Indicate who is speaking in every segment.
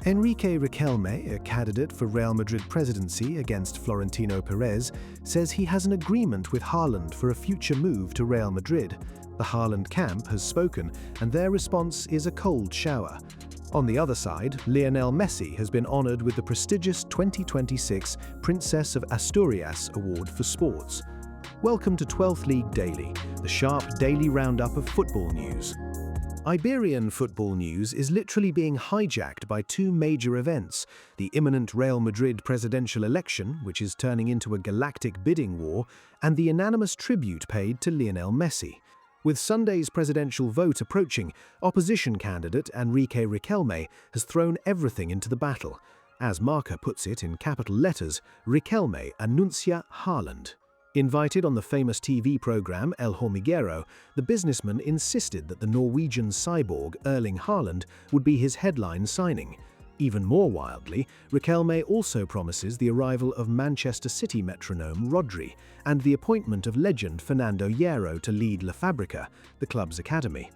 Speaker 1: Enrique Riquelme, a candidate for Real Madrid presidency against Florentino Pérez, says he has an agreement with Haaland for a future move to Real Madrid. The Haaland camp has spoken, and their response is a cold shower. On the other side, Lionel Messi has been honored with the prestigious 2026 Princess of Asturias Award for sports. Welcome to 12th League Daily, the sharp daily roundup of football news. Iberian football news is literally being hijacked by two major events: the imminent Real Madrid presidential election, which is turning into a galactic bidding war, and the unanimous tribute paid to Lionel Messi. With Sunday's presidential vote approaching, opposition candidate Enrique Riquelme has thrown everything into the battle. As Marc puts it in capital letters, Riquelme anuncia Haaland. Invited on the famous TV program El Hormiguero, the businessman insisted that the Norwegian cyborg Erling Haaland would be his headline signing. Even more wildly, Riquelme also promises the arrival of Manchester City metronome Rodri and the appointment of legend Fernando Hierro to lead La Fábrica, the club's academy.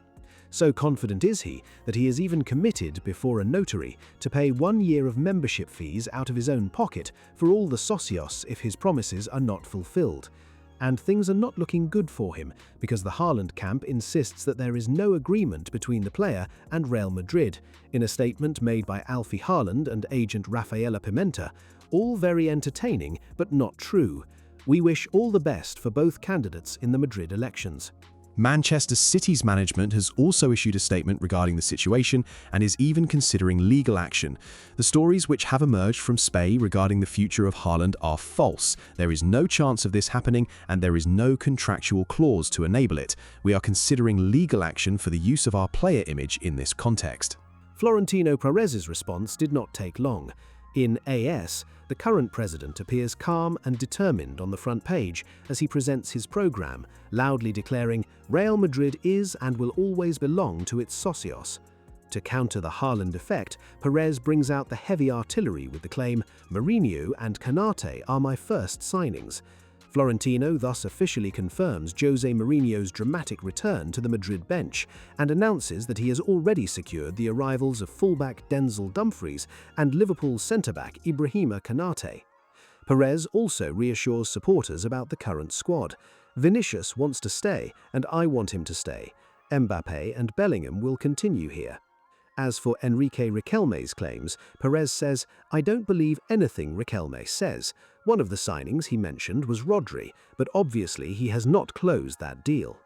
Speaker 1: So confident is he that he has even committed before a notary to pay 1 year of membership fees out of his own pocket for all the socios if his promises are not fulfilled. And things are not looking good for him, because the Haaland camp insists that there is no agreement between the player and Real Madrid. In a statement made by Alfie Haaland and agent Rafaela Pimenta, all very entertaining but not true. We wish all the best for both candidates in the Madrid elections.
Speaker 2: Manchester City's management has also issued a statement regarding the situation and is even considering legal action. The stories which have emerged from Spain regarding the future of Haaland are false. There is no chance of this happening, and there is no contractual clause to enable it. We are considering legal action for the use of our player image in this context.
Speaker 1: Florentino Pérez's response did not take long. In AS, the current president appears calm and determined on the front page as he presents his program, loudly declaring Real Madrid is and will always belong to its socios. To counter the Haaland effect, Pérez brings out the heavy artillery with the claim, Mourinho and Canate are my first signings. Florentino thus officially confirms Jose Mourinho's dramatic return to the Madrid bench and announces that he has already secured the arrivals of fullback Denzel Dumfries and Liverpool centre-back Ibrahima Canate. Pérez also reassures supporters about the current squad. Vinicius wants to stay, and I want him to stay. Mbappé and Bellingham will continue here. As for Enrique Riquelme's claims, Pérez says, I don't believe anything Riquelme says. One of the signings he mentioned was Rodri, but obviously he has not closed that deal.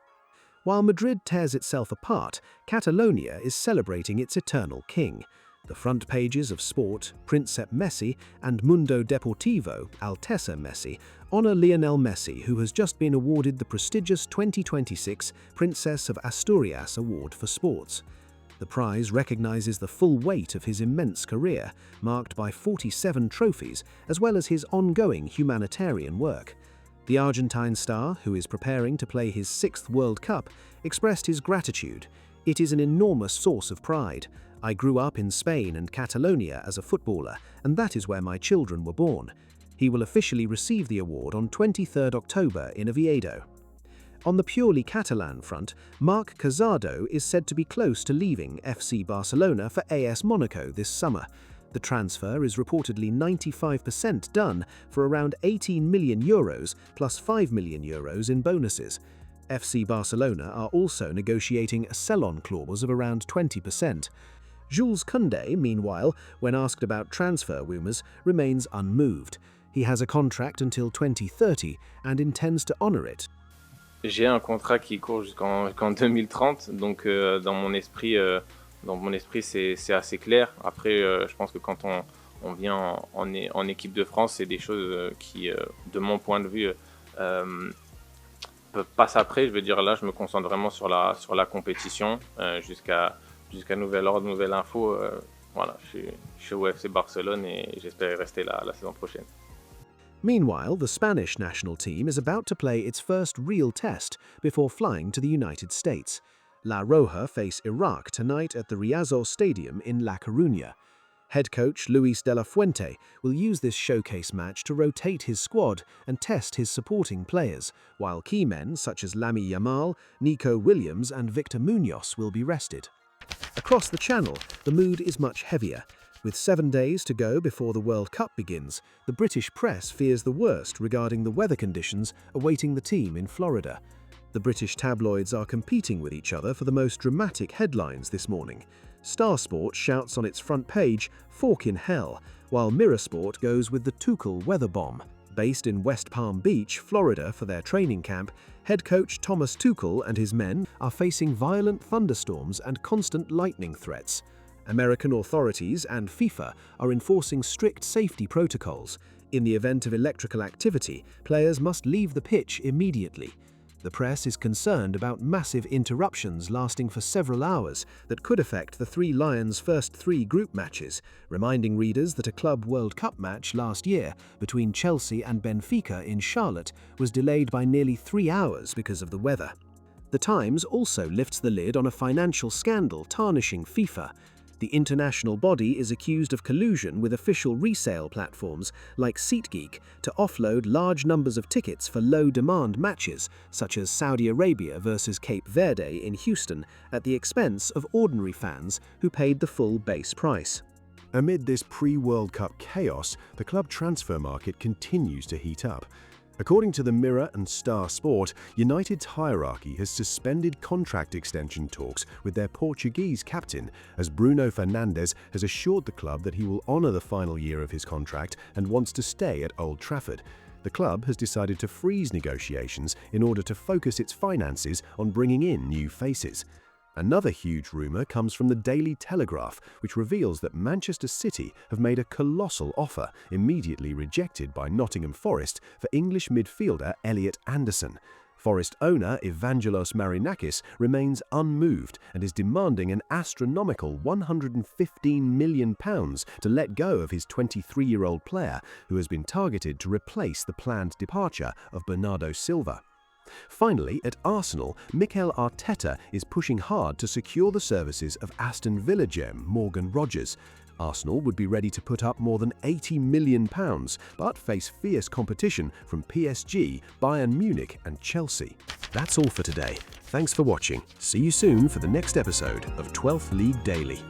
Speaker 1: While Madrid tears itself apart, Catalonia is celebrating its eternal king. The front pages of Sport, Princess Messi, and Mundo Deportivo, Alteza Messi, honor Lionel Messi, who has just been awarded the prestigious 2026 Princess of Asturias Award for sports. The prize recognizes the full weight of his immense career, marked by 47 trophies, as well as his ongoing humanitarian work. The Argentine star, who is preparing to play his 6th World Cup, expressed his gratitude. It is an enormous source of pride. I grew up in Spain and Catalonia as a footballer, and that is where my children were born. He will officially receive the award on 23rd October in Oviedo. On the purely Catalan front, Marc Casadó is said to be close to leaving FC Barcelona for AS Monaco this summer. The transfer is reportedly 95% done for around €18 million plus €5 million in bonuses. FC Barcelona are also negotiating a sell-on clause of around 20%. Jules Koundé, meanwhile, when asked about transfer rumours, remains unmoved. He has a contract until 2030 and intends to honour it.
Speaker 3: J'ai un contrat qui court jusqu'en 2030, donc dans mon esprit c'est assez clair. Après, je pense que quand on vient en équipe de France, c'est des choses qui, de mon point de vue, passent après. Je veux dire, là, je me concentre vraiment sur la compétition jusqu'à nouvel ordre, nouvelle info. Voilà, je suis au FC Barcelone et j'espère rester là la saison prochaine.
Speaker 1: Meanwhile, the Spanish national team is about to play its first real test before flying to the United States. La Roja face Iraq tonight at the Riazor Stadium in La Coruña. Head coach Luis de la Fuente will use this showcase match to rotate his squad and test his supporting players, while key men such as Lamine Yamal, Nico Williams and Victor Munoz will be rested. Across the channel, the mood is much heavier. With 7 days to go before the World Cup begins, the British press fears the worst regarding the weather conditions awaiting the team in Florida. The British tabloids are competing with each other for the most dramatic headlines this morning. Star Sport shouts on its front page, "Fork in hell," while Mirror Sport goes with the Tuchel weather bomb. Based in West Palm Beach, Florida for their training camp, head coach Thomas Tuchel and his men are facing violent thunderstorms and constant lightning threats. American authorities and FIFA are enforcing strict safety protocols. In the event of electrical activity, players must leave the pitch immediately. The press is concerned about massive interruptions lasting for several hours that could affect the Three Lions' first 3 group matches, reminding readers that a Club World Cup match last year between Chelsea and Benfica in Charlotte was delayed by nearly 3 hours because of the weather. The Times also lifts the lid on a financial scandal tarnishing FIFA. The international body is accused of collusion with official resale platforms like SeatGeek to offload large numbers of tickets for low-demand matches, such as Saudi Arabia versus Cape Verde in Houston, at the expense of ordinary fans who paid the full base price.
Speaker 2: Amid this pre-World Cup chaos, the club transfer market continues to heat up. According to the Mirror and Star Sport, United's hierarchy has suspended contract extension talks with their Portuguese captain, as Bruno Fernandes has assured the club that he will honour the final year of his contract and wants to stay at Old Trafford. The club has decided to freeze negotiations in order to focus its finances on bringing in new faces. Another huge rumour comes from the Daily Telegraph, which reveals that Manchester City have made a colossal offer, immediately rejected by Nottingham Forest, for English midfielder Elliot Anderson. Forest owner Evangelos Marinakis remains unmoved and is demanding an astronomical £115 million to let go of his 23-year-old player, who has been targeted to replace the planned departure of Bernardo Silva. Finally, at Arsenal, Mikel Arteta is pushing hard to secure the services of Aston Villa gem Morgan Rogers. Arsenal would be ready to put up more than £80 million, but face fierce competition from PSG, Bayern Munich and Chelsea. That's all for today. Thanks for watching. See you soon for the next episode of 12th League Daily.